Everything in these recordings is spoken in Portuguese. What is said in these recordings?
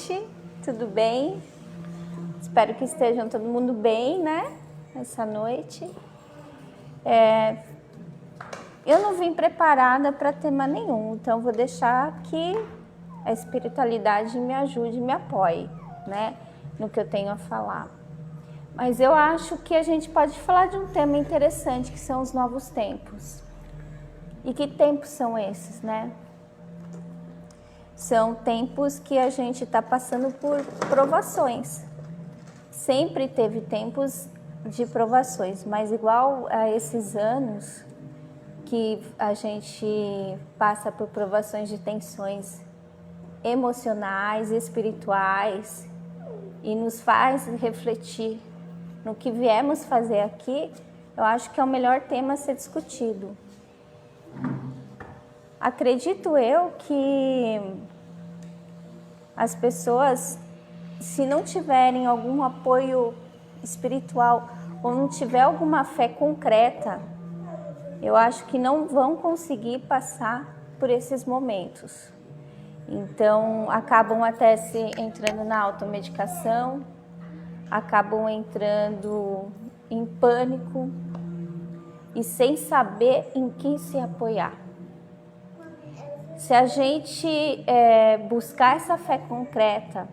noite, tudo bem? Espero que estejam todo mundo bem, né? Essa noite. Eu não vim preparada para tema nenhum, então vou deixar que a espiritualidade me ajude, me apoie, né? No que eu tenho a falar. Mas eu acho que a gente pode falar de um tema interessante, que são os novos tempos. E que tempos são esses, né? São tempos que a gente está passando por provações. Sempre teve tempos de provações, mas igual a esses anos que a gente passa por provações de tensões emocionais, espirituais, e nos faz refletir no que viemos fazer aqui, eu acho que é o melhor tema a ser discutido. Acredito eu que as pessoas, se não tiverem algum apoio espiritual ou não tiver alguma fé concreta, eu acho que não vão conseguir passar por esses momentos. Então, acabam até se entrando na automedicação, acabam entrando em pânico e sem saber em que se apoiar. Se a gente buscar essa fé concreta,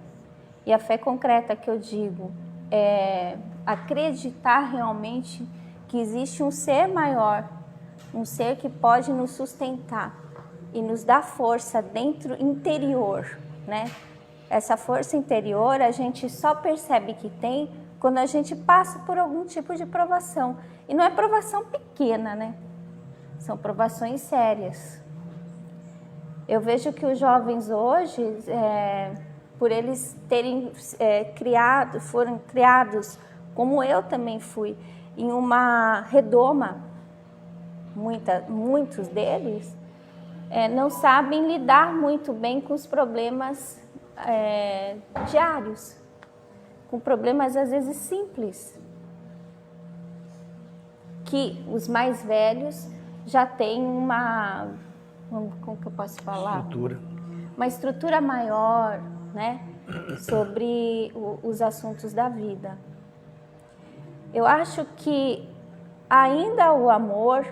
e a fé concreta que eu digo é acreditar realmente que existe um ser maior, um ser que pode nos sustentar e nos dar força dentro interior, né? Essa força interior a gente só percebe que tem quando a gente passa por algum tipo de provação. E não é provação pequena, né? São provações sérias. Eu vejo que os jovens hoje, por eles terem foram criados, como eu também fui, em uma redoma, muitos deles não sabem lidar muito bem com os problemas diários, com problemas às vezes simples, que os mais velhos já têm como que eu posso falar? Uma estrutura maior, né, sobre os assuntos da vida. Eu acho que ainda o amor,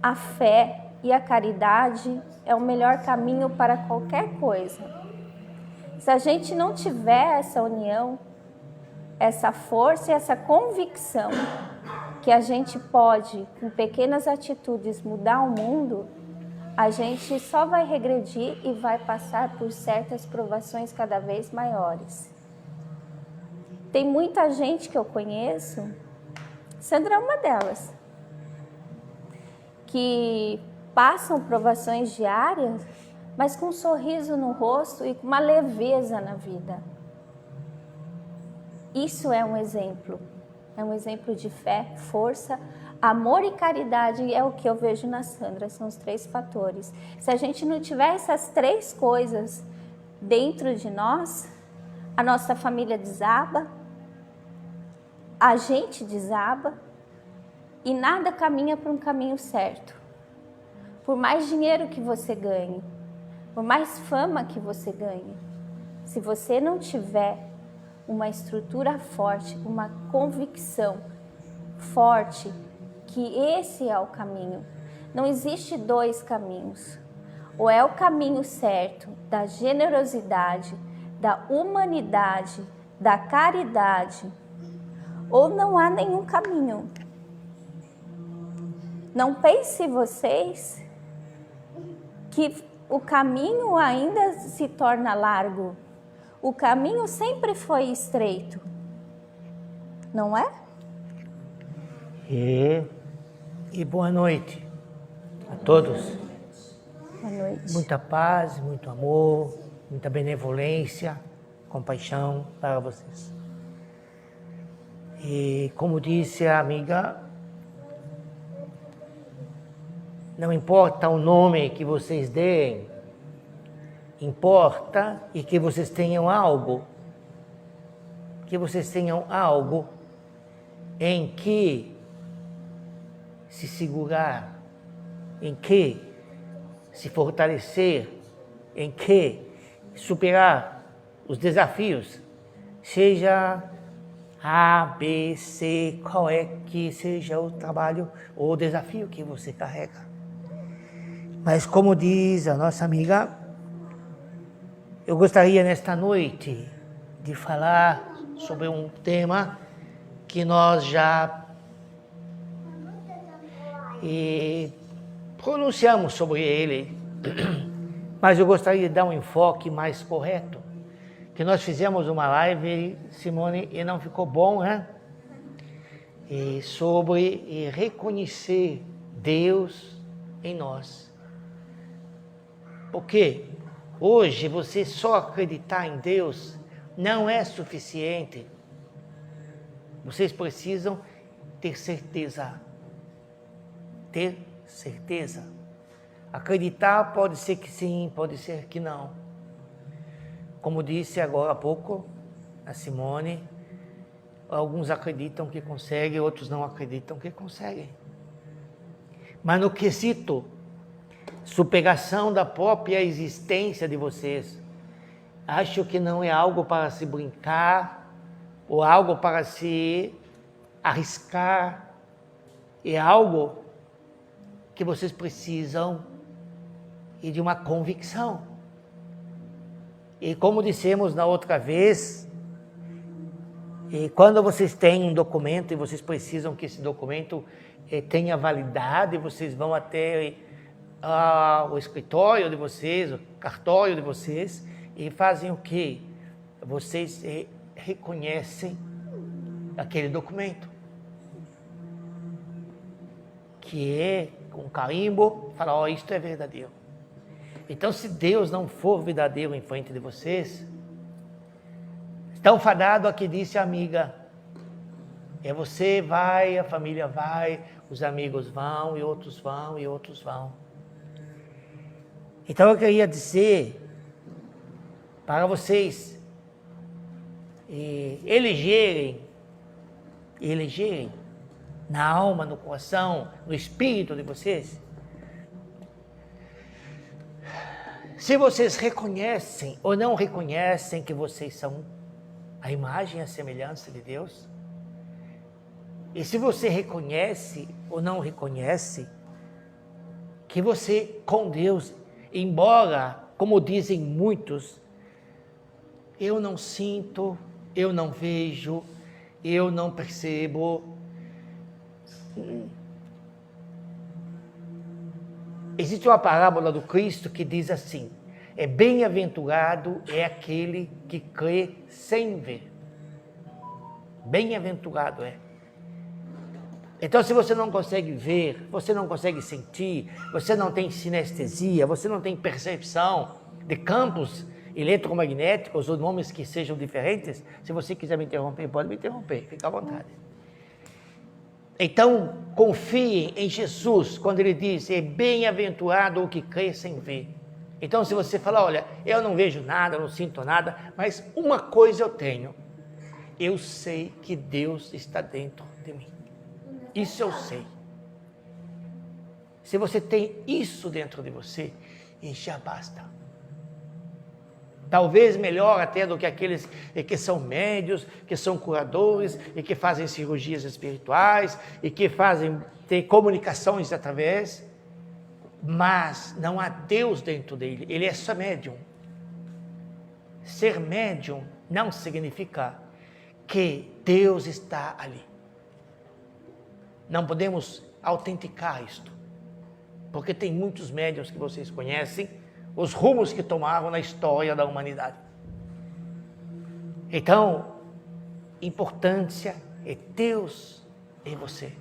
a fé e a caridade é o melhor caminho para qualquer coisa. Se a gente não tiver essa união, essa força e essa convicção que a gente pode, com pequenas atitudes, mudar o mundo, a gente só vai regredir e vai passar por certas provações cada vez maiores. Tem muita gente que eu conheço, Sandra é uma delas, que passam provações diárias, mas com um sorriso no rosto e com uma leveza na vida. Isso é um exemplo de fé, força, amor e caridade, é o que eu vejo na Sandra, são os 3 fatores. Se a gente não tiver essas 3 coisas dentro de nós, a nossa família desaba, a gente desaba e nada caminha para um caminho certo. Por mais dinheiro que você ganhe, por mais fama que você ganhe, se você não tiver uma estrutura forte, uma convicção forte que esse é o caminho, não existe 2 caminhos. Ou é o caminho certo da generosidade, da humanidade, da caridade, ou não há nenhum caminho. Não pense vocês que o caminho ainda se torna largo. O caminho sempre foi estreito, não é? E boa noite a todos. Boa noite. Muita paz, muito amor, muita benevolência, compaixão para vocês. E como disse a amiga, não importa o nome que vocês deem, importa e que vocês tenham algo. Que vocês tenham algo em que se segurar, em que se fortalecer, em que superar os desafios, seja A, B, C, qual é que seja o trabalho ou o desafio que você carrega. Mas como diz a nossa amiga, eu gostaria nesta noite de falar sobre um tema que nós já pronunciamos sobre ele, mas eu gostaria de dar um enfoque mais correto. Que nós fizemos uma live, Simone, e não ficou bom, né? Sobre reconhecer Deus em nós. Porque hoje você só acreditar em Deus não é suficiente. Vocês precisam ter certeza. Ter certeza. Acreditar pode ser que sim, pode ser que não. Como disse agora há pouco a Simone, alguns acreditam que conseguem, outros não acreditam que conseguem. Mas no quesito superação da própria existência de vocês, acho que não é algo para se brincar ou algo para se arriscar, é algo que vocês precisam e de uma convicção. E como dissemos na outra vez, quando vocês têm um documento e vocês precisam que esse documento tenha validade, vocês vão até o escritório de vocês, o cartório de vocês, e fazem o quê? Vocês reconhecem aquele documento, que é com carimbo, fala, isto é verdadeiro. Então, se Deus não for verdadeiro em frente de vocês, estão fadados a que disse a amiga, você vai, a família vai, os amigos vão, e outros vão, e outros vão. Então eu queria dizer para vocês elegerem na alma, no coração, no espírito de vocês, se vocês reconhecem ou não reconhecem que vocês são a imagem e a semelhança de Deus, e se você reconhece ou não reconhece que você com Deus, embora, como dizem muitos, eu não sinto, eu não vejo, eu não percebo. Existe uma parábola do Cristo que diz assim, bem-aventurado é aquele que crê sem ver. Bem-aventurado é. Então, se você não consegue ver, você não consegue sentir, você não tem sinestesia, você não tem percepção de campos eletromagnéticos ou nomes que sejam diferentes, se você quiser me interromper, pode me interromper, fica à vontade. Então, confiem em Jesus, quando ele diz, bem-aventurado o que crê sem ver. Então, se você falar, olha, eu não vejo nada, não sinto nada, mas uma coisa eu tenho, eu sei que Deus está dentro de mim. Isso eu sei. Se você tem isso dentro de você, já basta. Talvez melhor até do que aqueles que são médios, que são curadores, e que fazem cirurgias espirituais, e que têm comunicações através, mas não há Deus dentro dele, ele é só médium. Ser médium não significa que Deus está ali. Não podemos autenticar isto, porque tem muitos médiuns que vocês conhecem, os rumos que tomaram na história da humanidade. Então, importância é Deus em você.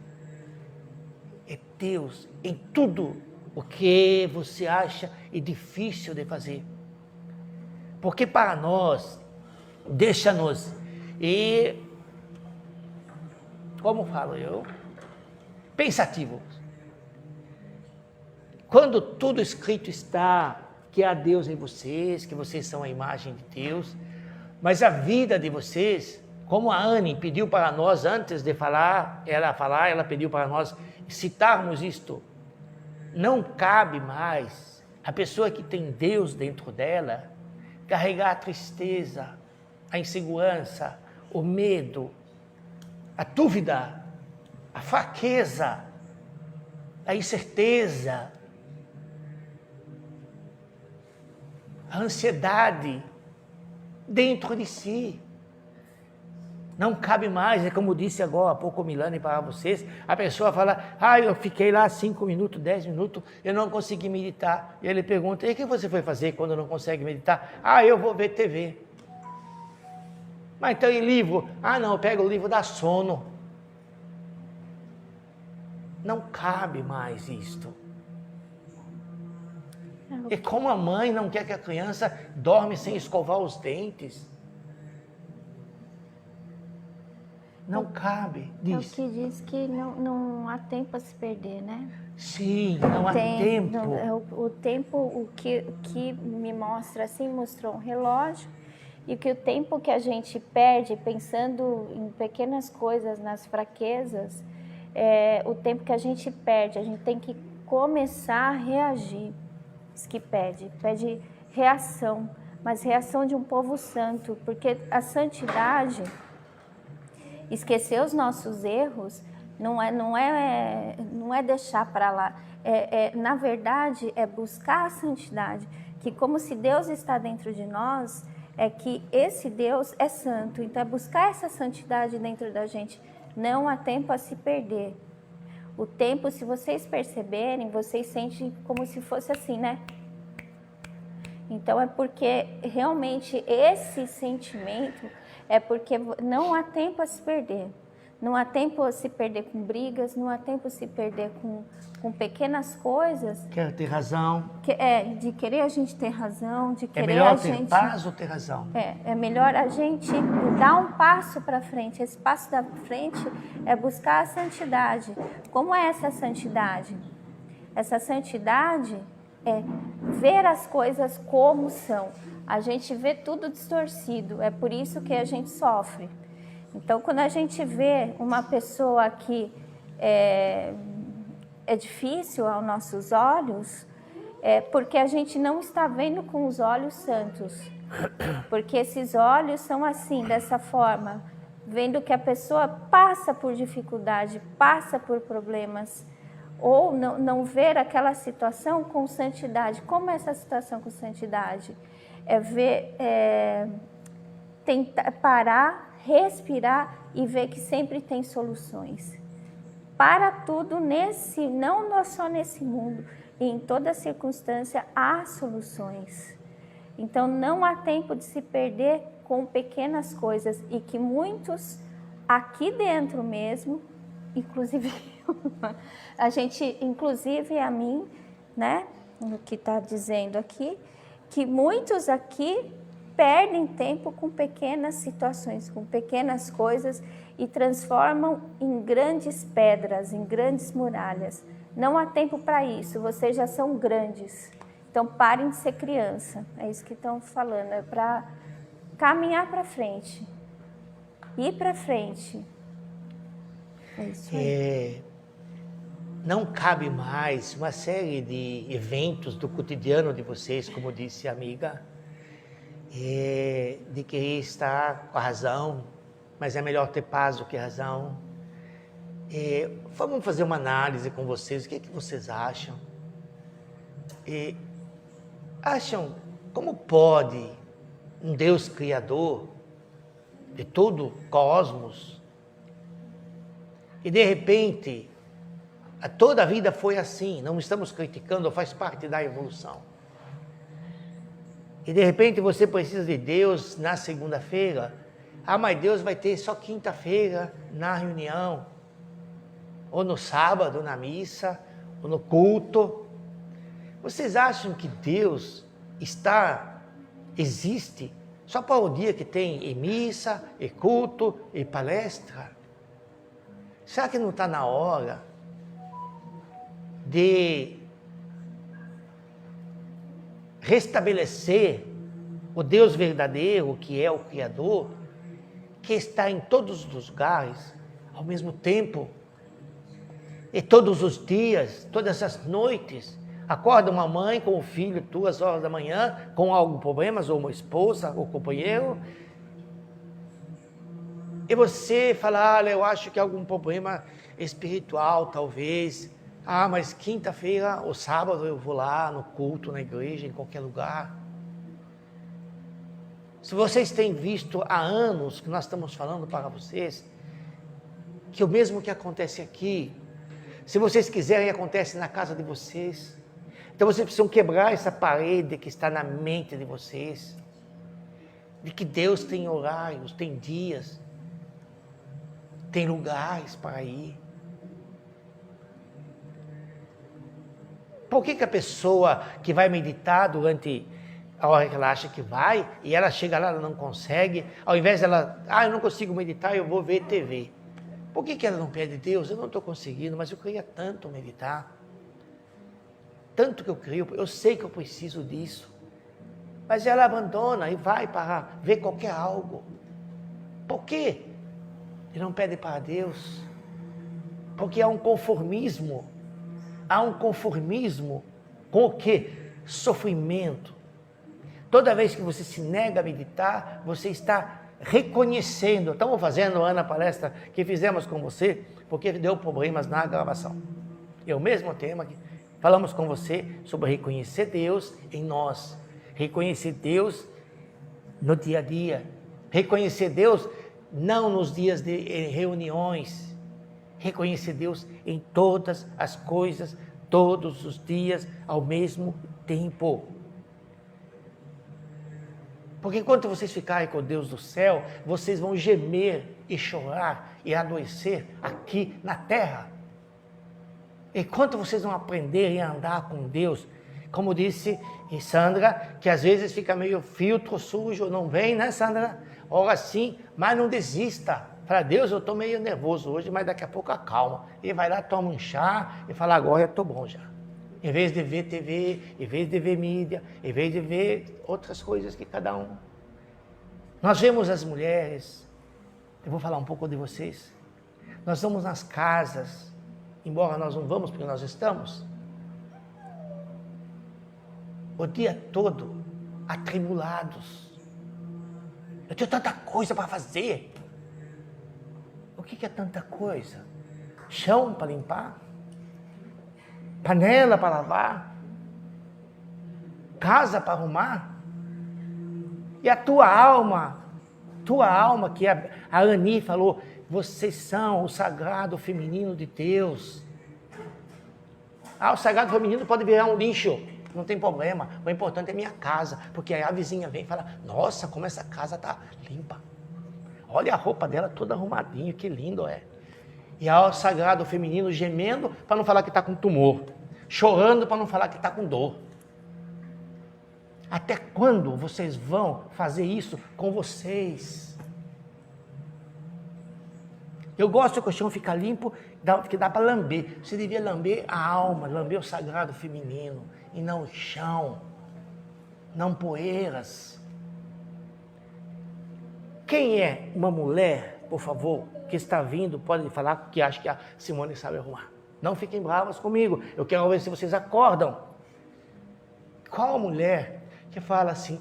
É Deus em tudo o que você acha difícil de fazer. Porque para nós, deixa-nos, como falo eu, pensativos. Quando tudo escrito está, que há Deus em vocês, que vocês são a imagem de Deus, mas a vida de vocês, como a Anne pediu para nós antes de ela pediu para nós citarmos isto, não cabe mais a pessoa que tem Deus dentro dela carregar a tristeza, a insegurança, o medo, a dúvida, a fraqueza, a incerteza, a ansiedade dentro de si. Não cabe mais, é como disse agora há pouco Milani para vocês, a pessoa fala, eu fiquei lá 5 minutos, 10 minutos, eu não consegui meditar. E ele pergunta, e o que você foi fazer quando não consegue meditar? Eu vou ver TV. Mas então e livro? Não, eu pego o livro, dá sono. Não cabe mais isto. E como a mãe não quer que a criança dorme sem escovar os dentes? Não cabe. Diz. É o que diz que não há tempo a se perder, né? Sim, não há tempo. O tempo, o que me mostra assim, mostrou um relógio, e que o tempo que a gente perde pensando em pequenas coisas, nas fraquezas, o tempo que a gente perde, a gente tem que começar a reagir. Isso que pede reação, mas reação de um povo santo, porque a santidade, esquecer os nossos erros, não é deixar para lá. Na verdade, é buscar a santidade, que como se Deus está dentro de nós, é que esse Deus é santo. Então, é buscar essa santidade dentro da gente. Não há tempo a se perder. O tempo, se vocês perceberem, vocês sentem como se fosse assim, né? Então, é porque realmente esse sentimento é porque não há tempo a se perder. Não há tempo a se perder com brigas, não há tempo a se perder com pequenas coisas. Quer ter razão. De querer a gente ter razão, de querer melhor a gente... ter paz ou ter razão? É melhor a gente dar um passo para frente. Esse passo da frente é buscar a santidade. Como é essa santidade? Essa santidade é ver as coisas como são. A gente vê tudo distorcido, é por isso que a gente sofre. Então, quando a gente vê uma pessoa que é difícil aos nossos olhos, é porque a gente não está vendo com os olhos santos. Porque esses olhos são assim, dessa forma, vendo que a pessoa passa por dificuldade, passa por problemas, ou não ver aquela situação com santidade. Como é essa situação com santidade? É ver, tentar parar, respirar e ver que sempre tem soluções. Para tudo não só nesse mundo, e em toda circunstância há soluções. Então não há tempo de se perder com pequenas coisas, e que muitos aqui dentro mesmo, inclusive a mim, né, no que está dizendo aqui, que muitos aqui perdem tempo com pequenas situações, com pequenas coisas, e transformam em grandes pedras, em grandes muralhas. Não há tempo para isso, vocês já são grandes. Então parem de ser criança, é isso que estão falando, é para caminhar para frente, ir para frente. É isso aí. Não cabe mais uma série de eventos do cotidiano de vocês, como disse a amiga, de querer estar com a razão, mas é melhor ter paz do que razão. Vamos fazer uma análise com vocês, o que vocês acham? Acham como pode um Deus criador de todo o cosmos, e de repente toda a vida foi assim, não estamos criticando, faz parte da evolução. E de repente você precisa de Deus na segunda-feira. Mas Deus vai ter só quinta-feira na reunião, ou no sábado na missa, ou no culto. Vocês acham que Deus existe só para o dia que tem missa, e culto, e palestra? Será que não está na hora de restabelecer o Deus verdadeiro, que é o Criador, que está em todos os lugares, ao mesmo tempo, e todos os dias, todas as noites, acorda uma mãe com o filho 2 horas da manhã, com algum problemas, ou uma esposa, ou companheiro, E você fala, olha, eu acho que é algum problema espiritual, talvez. Ah, mas quinta-feira ou sábado eu vou lá no culto, na igreja, em qualquer lugar. Se vocês têm visto há anos que nós estamos falando para vocês, que o mesmo que acontece aqui, se vocês quiserem, acontece na casa de vocês. Então vocês precisam quebrar essa parede que está na mente de vocês, de que Deus tem horários, tem dias, tem lugares para ir. Por que a pessoa que vai meditar durante a hora que ela acha que vai, e ela chega lá, ela não consegue, ao invés dela, eu não consigo meditar, eu vou ver TV. Por que ela não pede Deus? Eu não estou conseguindo, mas eu queria tanto meditar. Tanto que eu creio, eu sei que eu preciso disso. Mas ela abandona e vai para ver qualquer algo. Por quê? E não pede para Deus. Porque há um conformismo. Há um conformismo com o quê? Sofrimento. Toda vez que você se nega a meditar, você está reconhecendo. Estamos fazendo, Ana, a palestra que fizemos com você, porque deu problemas na gravação. É o mesmo tema que falamos com você sobre reconhecer Deus em nós. Reconhecer Deus no dia a dia. Reconhecer Deus não nos dias de reuniões. Reconhecer Deus em todas as coisas, todos os dias, ao mesmo tempo. Porque enquanto vocês ficarem com Deus do céu, vocês vão gemer e chorar e adoecer aqui na terra. Enquanto vocês não aprenderem a andar com Deus, como disse Sandra, que às vezes fica meio filtro sujo, não vem, né, Sandra? Ora sim, mas não desista. Fala, Deus, eu estou meio nervoso hoje, mas daqui a pouco acalma. E vai lá, toma um chá e fala, agora eu estou bom já. Em vez de ver TV, em vez de ver mídia, em vez de ver outras coisas que cada um. Nós vemos as mulheres, eu vou falar um pouco de vocês. Nós vamos nas casas, embora nós não vamos porque nós estamos, o dia todo atribulados. Eu tenho tanta coisa para fazer. O que é tanta coisa? Chão para limpar? Panela para lavar? Casa para arrumar? E a tua alma que a Ani falou, vocês são o sagrado feminino de Deus. O sagrado feminino pode virar um lixo, não tem problema. O importante é minha casa, porque aí a vizinha vem e fala, nossa, como essa casa está limpa. Olha a roupa dela toda arrumadinha, que lindo é. E há o sagrado feminino gemendo para não falar que está com tumor. Chorando para não falar que está com dor. Até quando vocês vão fazer isso com vocês? Eu gosto que o chão fica limpo, que dá para lamber. Você devia lamber a alma, lamber o sagrado feminino, e não o chão, não poeiras. Quem é uma mulher, por favor, que está vindo, pode falar que acha que a Simone sabe arrumar. Não fiquem bravas comigo, eu quero ver se vocês acordam. Qual mulher que fala assim,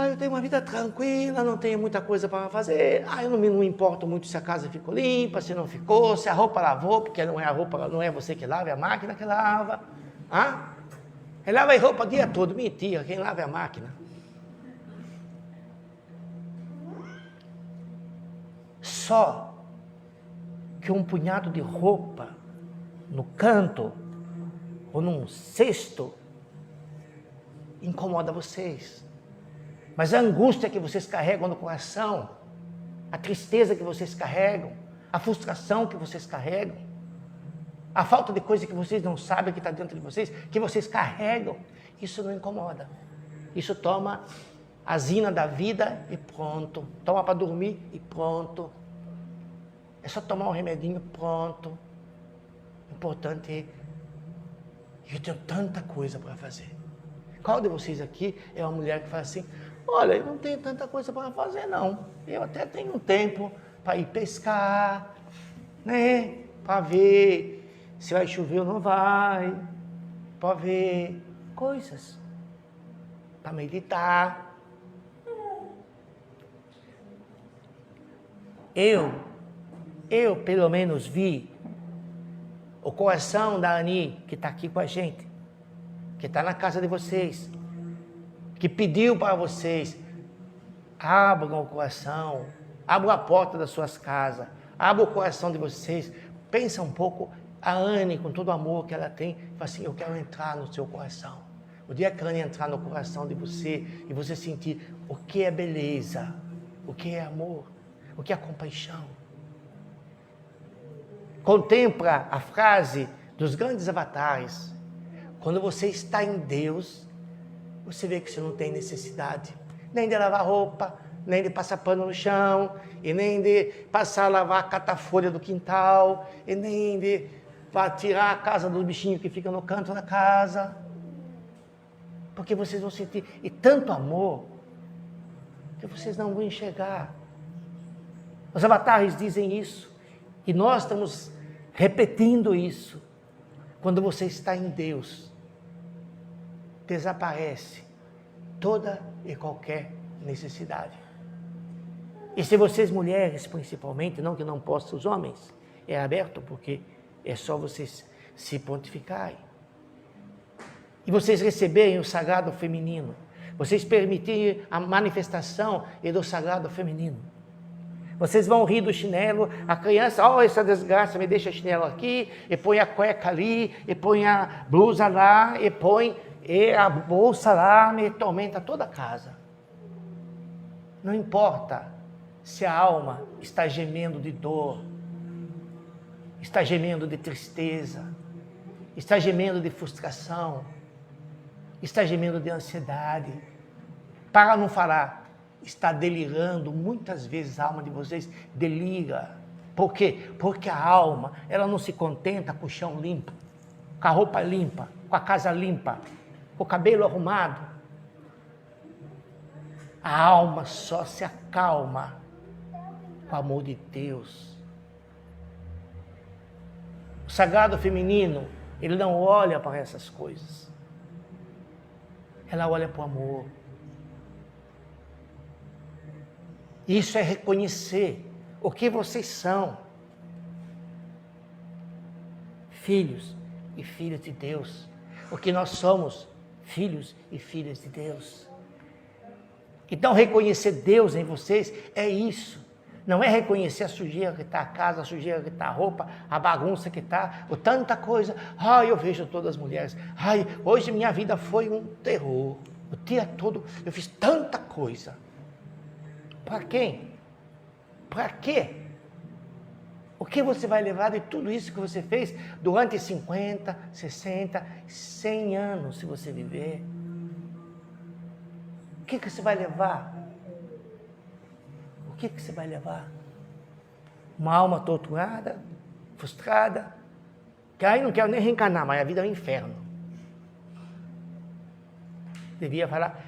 eu tenho uma vida tranquila, não tenho muita coisa para fazer, eu não me importo muito se a casa ficou limpa, se não ficou, se a roupa lavou, porque não é a roupa, não é você que lava, é a máquina que lava. Ele lava a roupa o dia todo, mentira, quem lava é a máquina. Só que um punhado de roupa no canto ou num cesto incomoda vocês. Mas a angústia que vocês carregam no coração, a tristeza que vocês carregam, a frustração que vocês carregam, a falta de coisa que vocês não sabem que está dentro de vocês, que vocês carregam, isso não incomoda. Isso toma a zina da vida e pronto. Toma para dormir e pronto. É só tomar um remedinho, pronto. O importante é que eu tenho tanta coisa para fazer. Qual de vocês aqui é uma mulher que fala assim, olha, eu não tenho tanta coisa para fazer não. Eu até tenho tempo para ir pescar, né? Para ver se vai chover ou não vai. Para ver coisas. Para meditar. eu pelo menos vi o coração da Ani, que está aqui com a gente, que está na casa de vocês, que pediu para vocês, abram o coração, abram a porta das suas casas, abram o coração de vocês, pensa um pouco, a Anne, com todo o amor que ela tem, fala assim, eu quero entrar no seu coração. O dia que a Anne entrar no coração de você, e você sentir o que é beleza, o que é amor, o que é compaixão. Contempla a frase dos grandes avatares. Quando você está em Deus, você vê que você não tem necessidade nem de lavar roupa, nem de passar pano no chão, e nem de passar a lavar a catafolha do quintal, e nem de tirar a casa dos bichinhos que ficam no canto da casa. Porque vocês vão sentir e tanto amor que vocês não vão enxergar. Os avatares dizem isso, e nós estamos repetindo isso. Quando você está em Deus, desaparece toda e qualquer necessidade. E se vocês mulheres, principalmente, não que não possam os homens, é aberto porque é só vocês se pontificarem. E vocês receberem o sagrado feminino, vocês permitirem a manifestação do sagrado feminino. Vocês vão rir do chinelo, a criança, essa desgraça, me deixa o chinelo aqui, e põe a cueca ali, e põe a blusa lá, e põe a bolsa lá, me tormenta toda a casa. Não importa se a alma está gemendo de dor, está gemendo de tristeza, está gemendo de frustração, está gemendo de ansiedade. Para não falar, está delirando, muitas vezes a alma de vocês delira. Por quê? Porque a alma, ela não se contenta com o chão limpo, com a roupa limpa, com a casa limpa, com o cabelo arrumado. A alma só se acalma com o amor de Deus. O sagrado feminino, ele não olha para essas coisas. Ela olha para o amor. Isso é reconhecer o que vocês são. Filhos e filhas de Deus. O que nós somos, filhos e filhas de Deus. Então, reconhecer Deus em vocês é isso. Não é reconhecer a sujeira que está a casa, a sujeira que está a roupa, a bagunça que está, ou tanta coisa. Eu vejo todas as mulheres. Hoje minha vida foi um terror. O dia todo eu fiz tanta coisa. Para quem? Para quê? O que você vai levar de tudo isso que você fez durante 50, 60, 100 anos, se você viver? O que você vai levar? O que você vai levar? Uma alma torturada, frustrada, que aí não quero nem reencarnar, mas a vida é um inferno. Devia falar,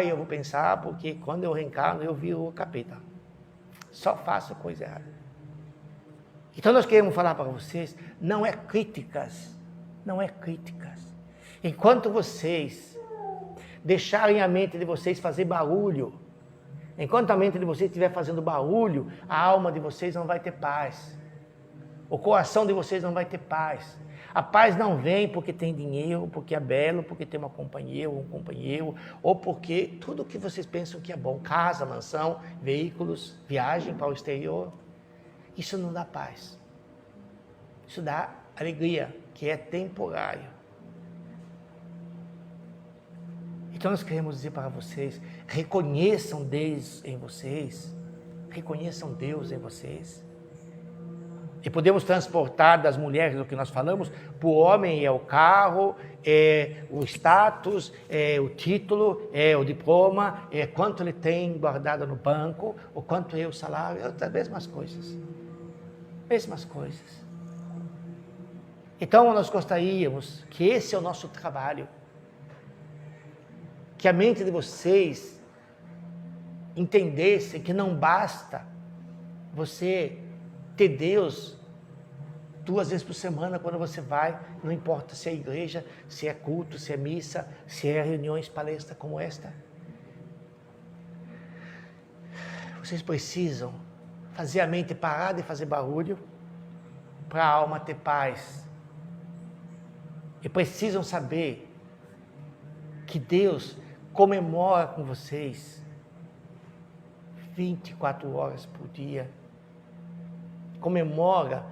eu vou pensar porque quando eu reencarno eu viro o capeta. Só faço coisa errada. Então nós queremos falar para vocês, não é críticas. Enquanto vocês deixarem a mente de vocês fazer barulho, enquanto a mente de vocês estiver fazendo barulho, a alma de vocês não vai ter paz. O coração de vocês não vai ter paz. A paz não vem porque tem dinheiro, porque é belo, porque tem uma companheira ou um companheiro, ou porque tudo o que vocês pensam que é bom, casa, mansão, veículos, viagem para o exterior, isso não dá paz. Isso dá alegria, que é temporário. Então nós queremos dizer para vocês, reconheçam Deus em vocês, reconheçam Deus em vocês. E podemos transportar das mulheres, do que nós falamos, para o homem é o carro, é o status, é o título, é o diploma, é quanto ele tem guardado no banco, ou quanto é o salário, é as mesmas coisas. Mesmas coisas. Então nós gostaríamos que esse é o nosso trabalho. Que a mente de vocês entendesse que não basta você ter Deus 2 vezes por semana quando você vai, não importa se é igreja, se é culto, se é missa, se é reuniões, palestras como esta. Vocês precisam fazer a mente parar de fazer barulho, para a alma ter paz. E precisam saber que Deus comemora com vocês 24 horas por dia. Comemora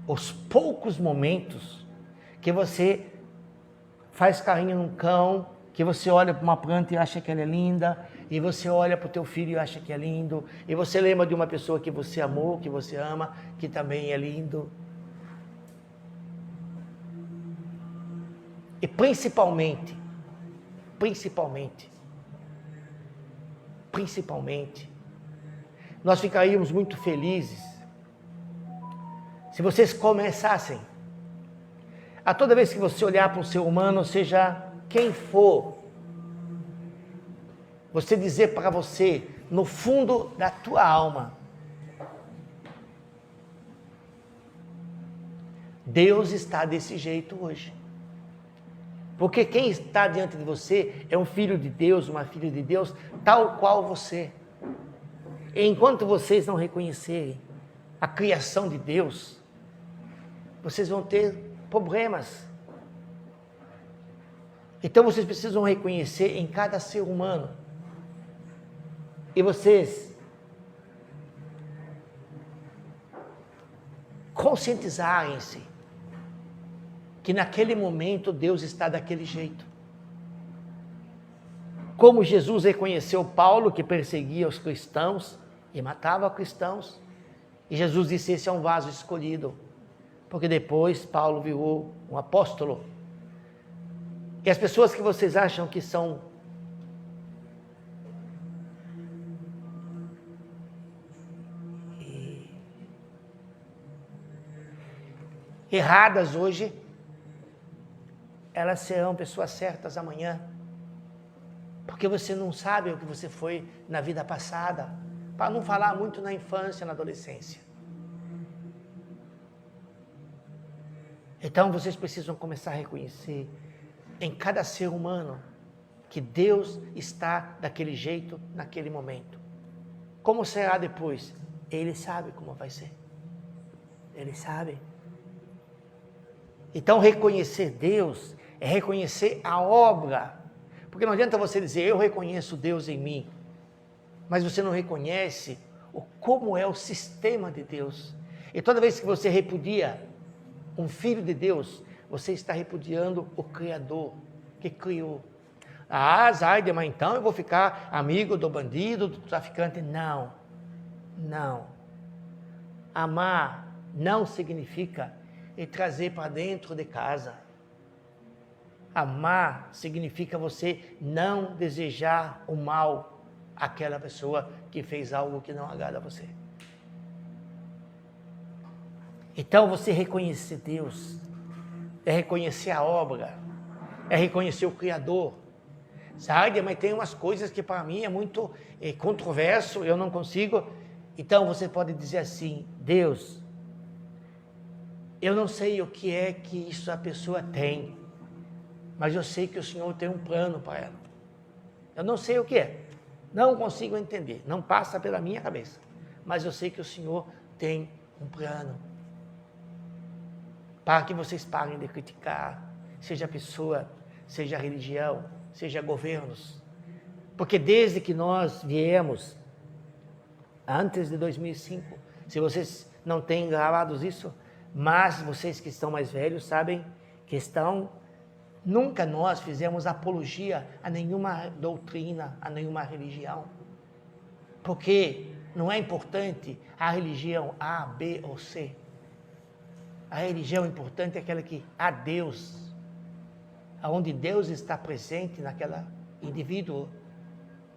os poucos momentos que você faz carinho num cão, que você olha para uma planta e acha que ela é linda, e você olha para o teu filho e acha que é lindo, e você lembra de uma pessoa que você amou, que você ama, que também é lindo. E principalmente, nós ficaríamos muito felizes se vocês começassem a toda vez que você olhar para um ser humano, seja quem for, você dizer para você, no fundo da tua alma, Deus está desse jeito hoje. Porque quem está diante de você é um filho de Deus, uma filha de Deus, tal qual você. E enquanto vocês não reconhecerem a criação de Deus, vocês vão ter problemas. Então vocês precisam reconhecer em cada ser humano. E vocês conscientizarem-se que naquele momento Deus está daquele jeito. Como Jesus reconheceu Paulo, que perseguia os cristãos e matava cristãos, e Jesus disse: esse é um vaso escolhido, porque depois Paulo virou um apóstolo. E as pessoas que vocês acham que são erradas hoje, elas serão pessoas certas amanhã. Porque você não sabe o que você foi na vida passada. Para não falar muito na infância, na adolescência. Então vocês precisam começar a reconhecer em cada ser humano que Deus está daquele jeito, naquele momento. Como será depois? Ele sabe como vai ser. Ele sabe. Então reconhecer Deus é reconhecer a obra. Porque não adianta você dizer, eu reconheço Deus em mim, mas você não reconhece como é o sistema de Deus. E toda vez que você repudia um filho de Deus, você está repudiando o Criador que criou. Ah, Zaideman, então eu vou ficar amigo do bandido, do traficante. Não, não. Amar não significa trazer para dentro de casa. Amar significa você não desejar o mal àquela pessoa que fez algo que não agrada a você. Então você reconhecer Deus é reconhecer a obra, é reconhecer o Criador. Sabe, mas tem umas coisas que para mim é muito controverso, eu não consigo. Então você pode dizer assim: Deus, eu não sei o que é que isso a pessoa tem, mas eu sei que o Senhor tem um plano para ela. Eu não sei o que é, não consigo entender, não passa pela minha cabeça, mas eu sei que o Senhor tem um plano. Para que vocês parem de criticar, seja pessoa, seja religião, seja governos. Porque desde que nós viemos, antes de 2005, se vocês não têm gravados isso, mas vocês que estão mais velhos sabem que nunca nós fizemos apologia a nenhuma doutrina, a nenhuma religião. Porque não é importante a religião A, B ou C. A religião importante é aquela que há Deus, onde Deus está presente naquela indivíduo.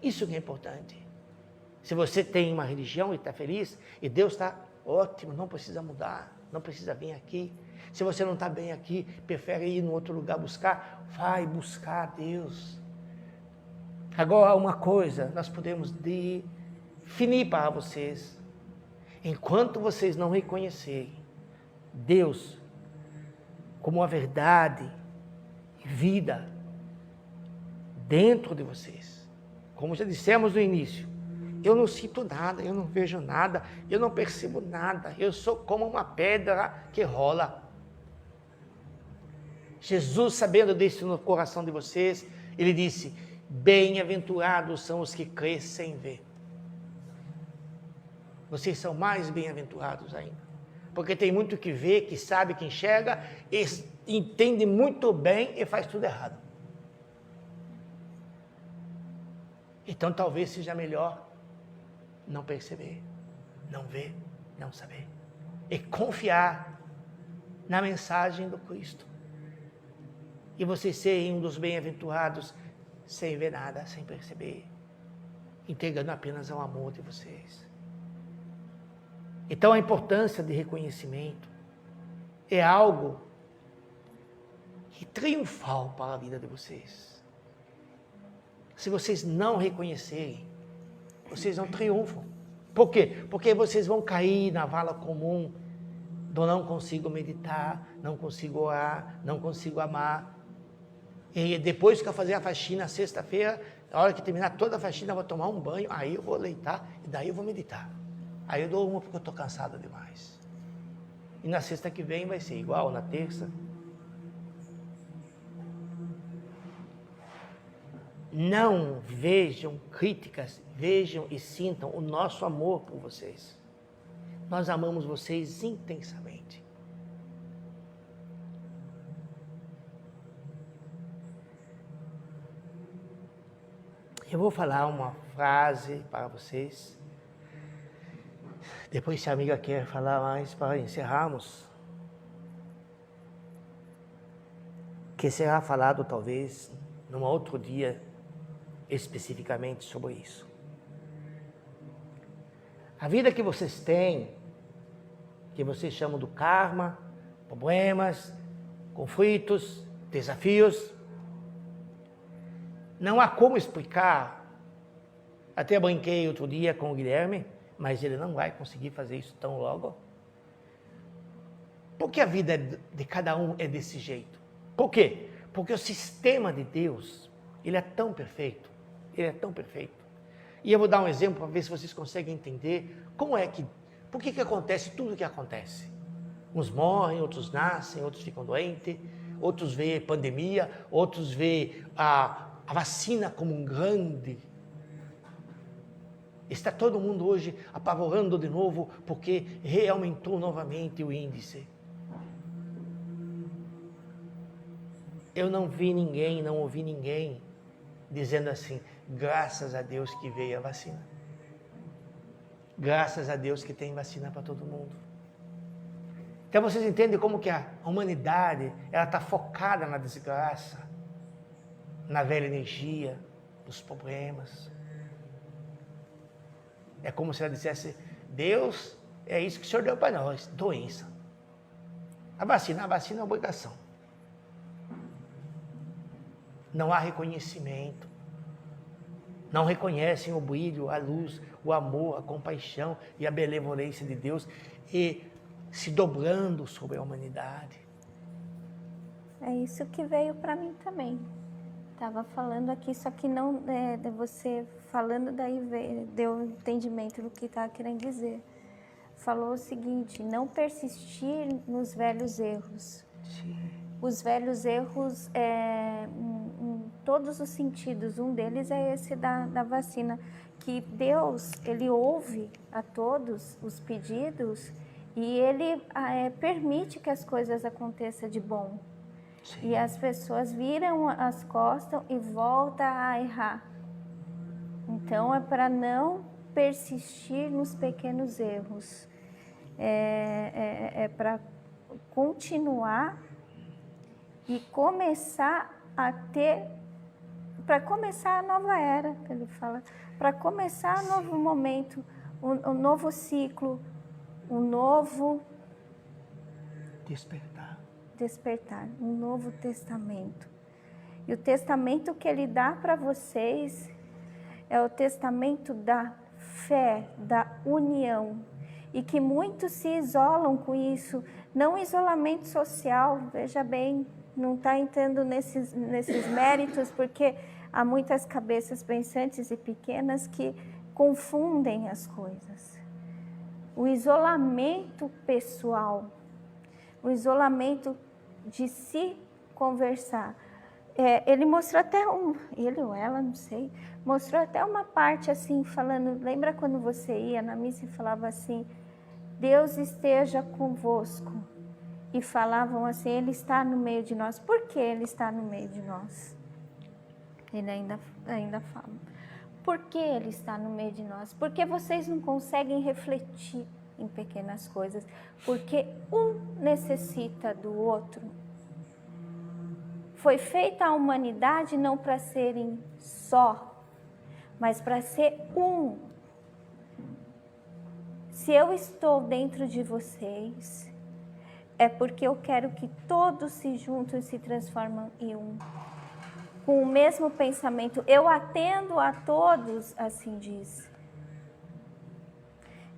Isso que é importante. Se você tem uma religião e está feliz, e Deus está ótimo, não precisa mudar, não precisa vir aqui. Se você não está bem aqui, prefere ir em outro lugar buscar, vai buscar Deus. Agora, uma coisa nós podemos definir para vocês. Enquanto vocês não reconhecerem Deus como a verdade e vida dentro de vocês, como já dissemos no início, Eu não sinto nada, eu não vejo nada, eu não percebo nada. Eu sou como uma pedra que rola. Jesus, sabendo disso no coração de vocês, ele disse: bem-aventurados são os que crêem sem ver. Vocês são mais bem-aventurados ainda. Porque tem muito que vê, que sabe, que enxerga, entende muito bem e faz tudo errado. Então talvez seja melhor não perceber, não ver, não saber. E confiar na mensagem do Cristo. E vocês serem um dos bem-aventurados sem ver nada, sem perceber. Entregando apenas ao amor de vocês. Então a importância de reconhecimento é algo que triunfal para a vida de vocês. Se vocês não reconhecerem, vocês não triunfam. Por quê? Porque vocês vão cair na vala comum do não consigo meditar, não consigo orar, não consigo amar. E depois que eu fazer a faxina sexta-feira, na hora que terminar toda a faxina, eu vou tomar um banho, aí eu vou deitar e daí eu vou meditar. Aí eu dou uma porque eu estou cansado demais. E na sexta que vem vai ser igual, na terça. Não vejam críticas, vejam e sintam o nosso amor por vocês. Nós amamos vocês intensamente. Eu vou falar uma frase para vocês. Depois, se a amiga quer falar mais para encerrarmos, que será falado talvez num outro dia especificamente sobre isso. A vida que vocês têm, que vocês chamam do karma, problemas, conflitos, desafios, não há como explicar. Até brinquei outro dia com o Guilherme, mas ele não vai conseguir fazer isso tão logo. Por que a vida de cada um é desse jeito? Por quê? Porque o sistema de Deus, ele é tão perfeito. Ele é tão perfeito. E eu vou dar um exemplo para ver se vocês conseguem entender por que acontece tudo o que acontece. Uns morrem, outros nascem, outros ficam doentes, outros vê pandemia, outros vê a vacina como um grande. Está todo mundo hoje apavorando de novo porque reaumentou novamente o índice. Eu não vi ninguém, não ouvi ninguém dizendo assim: graças a Deus que veio a vacina. Graças a Deus que tem vacina para todo mundo. Então vocês entendem como que a humanidade está focada na desgraça, na velha energia, nos problemas. É como se ela dissesse: Deus, é isso que o Senhor deu para nós, doença. A vacina é obrigação. Não há reconhecimento. Não reconhecem o brilho, a luz, o amor, a compaixão e a benevolência de Deus e se dobrando sobre a humanidade. É isso que veio para mim também. Estava falando aqui, só que não de você falando, daí deu entendimento do que estava querendo dizer. Falou o seguinte: não persistir nos velhos erros. Sim. Os velhos erros, em todos os sentidos, um deles é esse da vacina, que Deus, Ele ouve a todos os pedidos e Ele permite que as coisas aconteçam de bom. Sim. E as pessoas viram as costas e voltam a errar. Então, é para não persistir nos pequenos erros. É para continuar e começar para começar a nova era, que ele fala, para começar um novo momento, um novo ciclo, um novo despertar, um novo testamento. E o testamento que ele dá para vocês é o testamento da fé, da união. E que muitos se isolam com isso, não isolamento social, veja bem, não está entrando nesses méritos, porque há muitas cabeças pensantes e pequenas que confundem as coisas. O isolamento pessoal, o isolamento de se conversar. Ele mostrou até ele ou ela, não sei, mostrou até uma parte assim, falando, lembra quando você ia na missa e falava assim, Deus esteja convosco. E falavam assim, Ele está no meio de nós. Por que Ele está no meio de nós? Ele ainda fala. Por que Ele está no meio de nós? Porque vocês não conseguem refletir em pequenas coisas. Porque um necessita do outro. Foi feita a humanidade não para serem só, mas para ser um. Se eu estou dentro de vocês, é porque eu quero que todos se juntam e se transformem em um. Com o mesmo pensamento, eu atendo a todos, assim diz.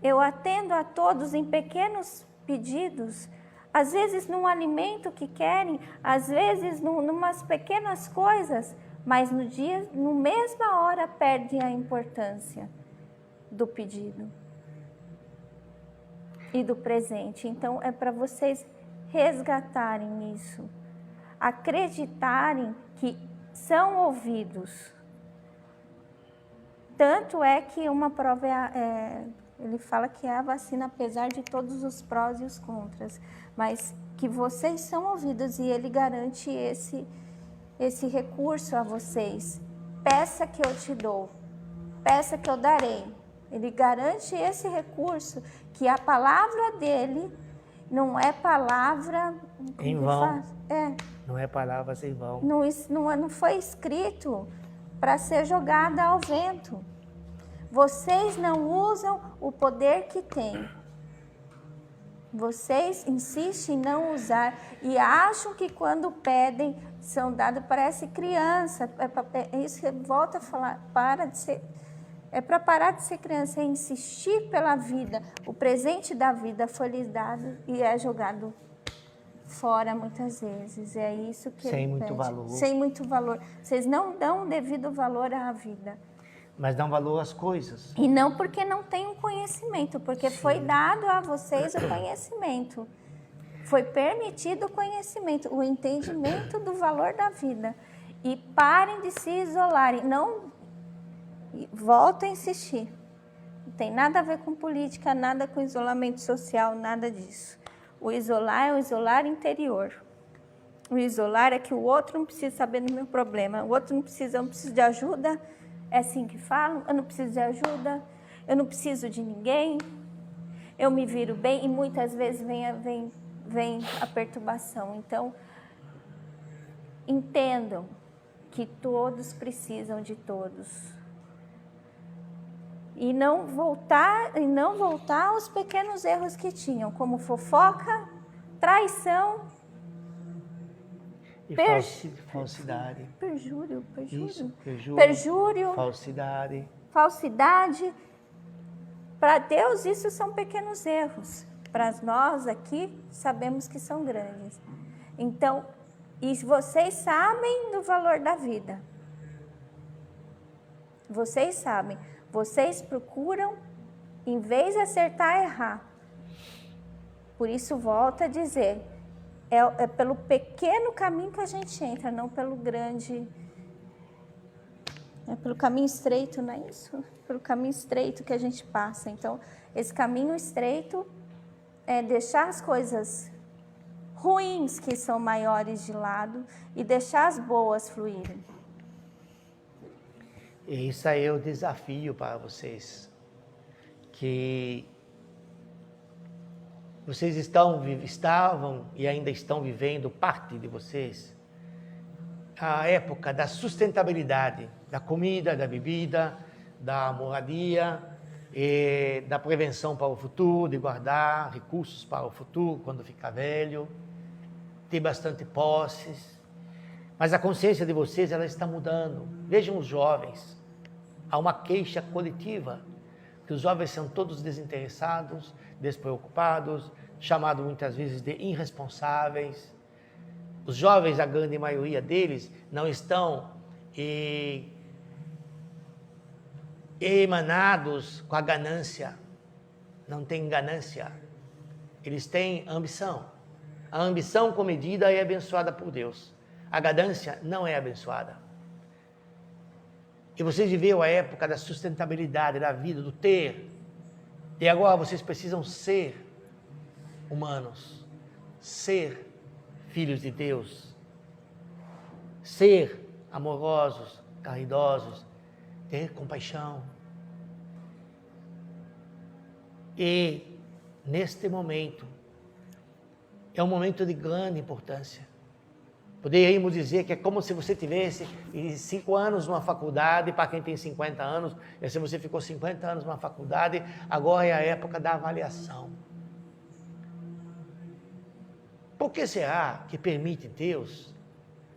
Eu atendo a todos em pequenos pedidos, às vezes num alimento que querem, às vezes numas pequenas coisas, mas no mesma hora perdem a importância do pedido e do presente. Então é para vocês resgatarem isso, acreditarem que são ouvidos. Tanto é que uma prova ele fala que é a vacina, apesar de todos os prós e os contras, mas que vocês são ouvidos, e ele garante esse recurso a vocês. Peça que eu te dou, peça que eu darei. Ele garante esse recurso, que a palavra dele não é palavra em vão. Não é palavras em vão. Não foi escrito para ser jogada ao vento. Vocês não usam o poder que têm. Vocês insistem em não usar e acham que quando pedem são dados, parece criança. É isso que volta a falar, é para parar de ser criança, é insistir pela vida. O presente da vida foi lhes dado e é jogado fora muitas vezes. É isso que sem ele muito pede. valor. Sem muito valor. Vocês não dão devido valor à vida. Mas dão valor às coisas. E não porque não tem um conhecimento, porque Sim. foi dado a vocês o conhecimento. Foi permitido o conhecimento, o entendimento do valor da vida. E parem de se isolarem. Não, volto a insistir. Não tem nada a ver com política, nada com isolamento social, nada disso. O isolar é o isolar interior. O isolar é que o outro não precisa saber do meu problema. O outro não precisa, eu não preciso de ajuda. É assim que falam, eu não preciso de ajuda, eu não preciso de ninguém, eu me viro bem, e muitas vezes vem a perturbação. Então, entendam que todos precisam de todos. E não voltar aos pequenos erros que tinham, como fofoca, traição, e falsidade. Perjúrio. Isso, Perjúrio. Falsidade. Para Deus, isso são pequenos erros. Para nós aqui, sabemos que são grandes. Então, e vocês sabem do valor da vida. Vocês sabem. Vocês procuram, em vez de acertar, errar. Por isso, volto a dizer, é pelo pequeno caminho que a gente entra, não pelo grande. É pelo caminho estreito, não é isso? Pelo caminho estreito que a gente passa. Então, esse caminho estreito é deixar as coisas ruins que são maiores de lado e deixar as boas fluírem. E isso aí é o desafio para vocês, que vocês estavam e ainda estão vivendo, parte de vocês, a época da sustentabilidade, da comida, da bebida, da moradia, e da prevenção para o futuro, de guardar recursos para o futuro, quando ficar velho, ter bastante posses. Mas a consciência de vocês, ela está mudando. Vejam os jovens. Há uma queixa coletiva, que os jovens são todos desinteressados, despreocupados, chamados muitas vezes de irresponsáveis. Os jovens, a grande maioria deles, não estão emanados com a ganância. Não tem ganância. Eles têm ambição. A ambição comedida é abençoada por Deus. A ganância não é abençoada. E vocês viveram a época da sustentabilidade, da vida, do ter. E agora vocês precisam ser humanos. Ser filhos de Deus. Ser amorosos, caridosos. Ter compaixão. E neste momento, é um momento de grande importância. Poderíamos dizer que é como se você tivesse 5 anos numa faculdade, para quem tem 50 anos, e se você ficou 50 anos numa faculdade, agora é a época da avaliação. Por que será que permite Deus?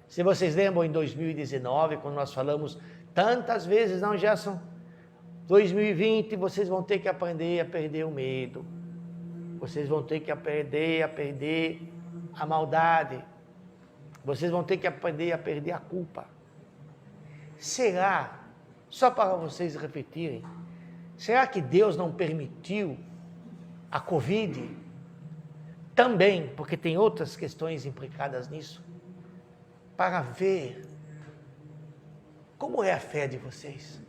Se vocês lembram em 2019, quando nós falamos tantas vezes, não, Gerson, 2020 vocês vão ter que aprender a perder o medo. Vocês vão ter que aprender a perder a maldade. Vocês vão ter que aprender a perder a culpa. Será, só para vocês refletirem, será que Deus não permitiu a Covid? Também, porque tem outras questões implicadas nisso, para ver como é a fé de vocês.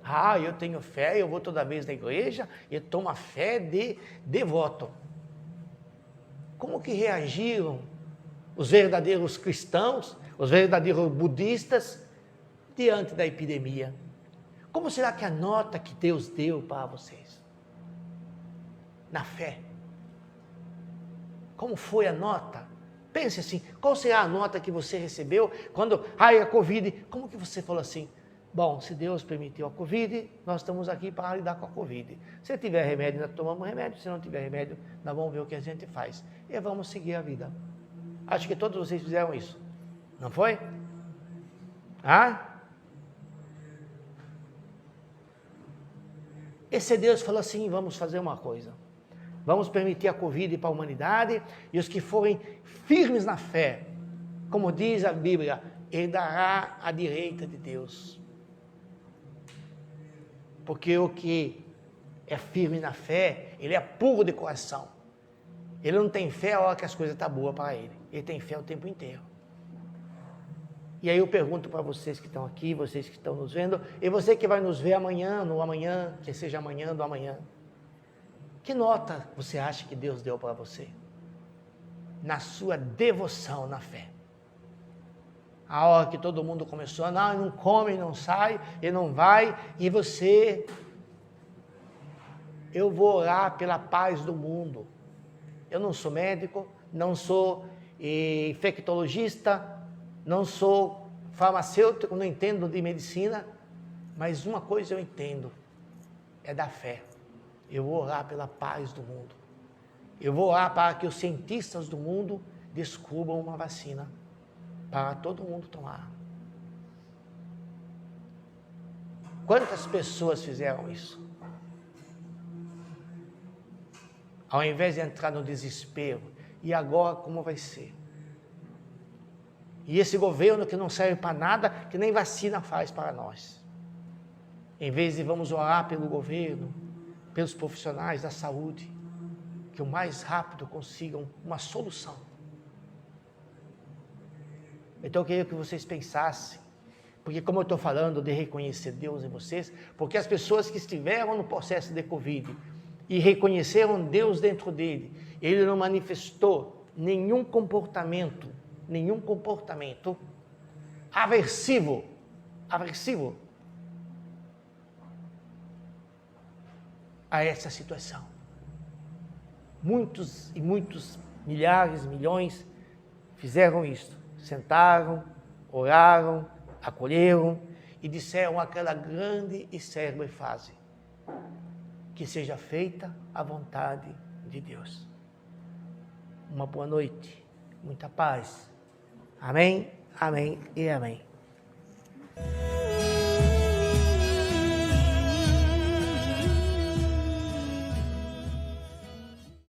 Ah, eu tenho fé, eu vou toda vez na igreja, eu tenho uma fé de devoto. Como que reagiram os verdadeiros cristãos, os verdadeiros budistas, diante da epidemia? Como será que a nota que Deus deu para vocês? Na fé. Como foi a nota? Pense assim, qual será a nota que você recebeu quando, a Covid, como que você falou assim? Bom, se Deus permitiu a Covid, nós estamos aqui para lidar com a Covid. Se tiver remédio, nós tomamos remédio. Se não tiver remédio, nós vamos ver o que a gente faz. E vamos seguir a vida. Acho que todos vocês fizeram isso. Não foi? Esse Deus falou assim, vamos fazer uma coisa. Vamos permitir a Covid para a humanidade e os que forem firmes na fé, como diz a Bíblia, herdará a direita de Deus. Porque o que é firme na fé, ele é puro de coração. Ele não tem fé a hora que as coisas estão boas para ele. Ele tem fé o tempo inteiro. E aí eu pergunto para vocês que estão aqui, vocês que estão nos vendo, e você que vai nos ver amanhã, no amanhã, que seja amanhã do amanhã. Que nota você acha que Deus deu para você? Na sua devoção na fé. A hora que todo mundo começou, não come, não sai, e não vai, e você, eu vou orar pela paz do mundo. Eu não sou médico, não sou infectologista, não sou farmacêutico, não entendo de medicina, mas uma coisa eu entendo, é da fé. Eu vou orar pela paz do mundo. Eu vou orar para que os cientistas do mundo descubram uma vacina para todo mundo tomar. Quantas pessoas fizeram isso? Ao invés de entrar no desespero, e agora como vai ser? E esse governo que não serve para nada, que nem vacina faz para nós. Em vez de vamos orar pelo governo, pelos profissionais da saúde, que o mais rápido consigam uma solução. Então eu queria que vocês pensassem, porque como eu estou falando de reconhecer Deus em vocês, porque as pessoas que estiveram no processo de Covid e reconheceram Deus dentro dele, ele não manifestou nenhum comportamento aversivo a essa situação. Muitos e muitos, milhares, milhões fizeram isso. Sentaram, oraram, acolheram e disseram aquela grande e célebre frase: que seja feita a vontade de Deus. Uma boa noite, muita paz. Amém, amém e amém.